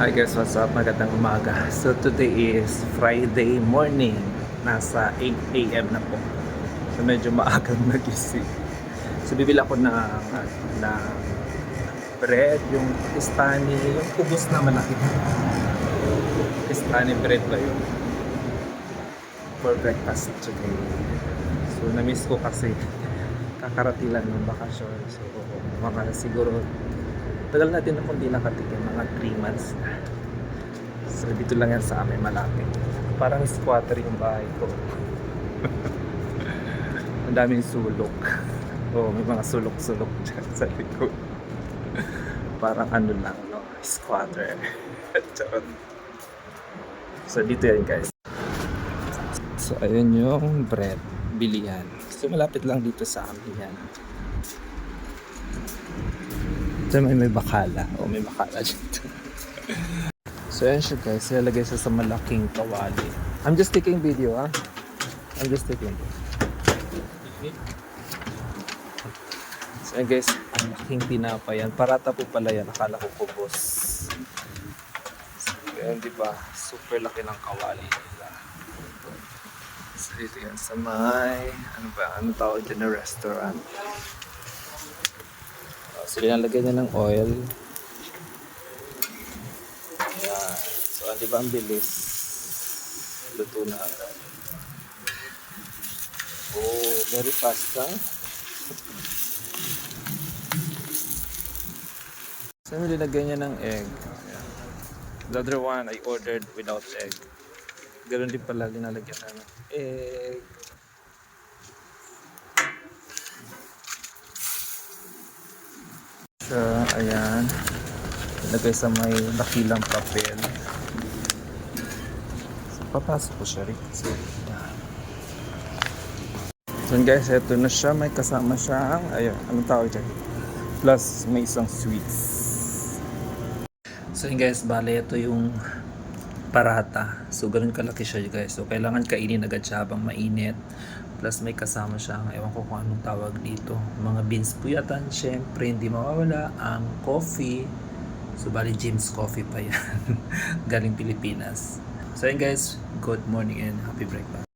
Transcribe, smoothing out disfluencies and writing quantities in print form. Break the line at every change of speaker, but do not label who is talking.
Hi guys, what's up? Magandang umaga. So today is Friday morning. Nasa 8 a.m. na po. So medyo maagang nagising. So bibili ako ng bread, yung Pakistani, yung kubos na malaki. Pakistani bread ba yun? For breakfast today. So na-miss ko kasi kakarating lang ng bakasyon. So mga siguro tagal natin na kung di nakatikim, mga 3 months na. So dito lang yan sa amin, malapit. Parang squatter yung bahay ko. Ang daming sulok. Oh, may mga sulok-sulok dyan sa likod. Parang ano lang, no? Squatter. Charot. So dito yan guys. So ayun yung bread, bilihan. So malapit lang dito sa amin yan. So may bakala. O may bakala dito. So yan siya guys. Ilalagay siya sa malaking kawali. I'm just taking video I'm just taking video. So yan guys. Ang laking tinapay yan. Parata po pala yan. Akala ko kubos. So yan diba. Super laki ng kawali nila. So ito yan sa may ano tawag dyan na restaurant. So, linalagyan niya ng oil. Ayan. So, di ba ang bilis? Luto na agad. Oh, very fast, ha? So, linalagyan niya ng egg. Ayan. The other one, I ordered without egg. Ganun din pala, linalagyan na ng egg. So, ayan. Lagay sa may dakilang papel. So, papasok ko siya rin. So, ayan. So, guys, ito na siya. May kasama siyang, ayun, anong tawag dyan? Plus, may isang sweets. So, guys, bale, ito yung parata. So, ganun kalaki siya, guys. So, kailangan kainin agad siya habang mainit. Plus may kasama siyang, ewan ko kung anong tawag dito, mga beans puyatan. Syempre hindi mawawala ang coffee. So bali James Coffee pa yan. Galing Pilipinas. So yun guys, good morning and happy breakfast.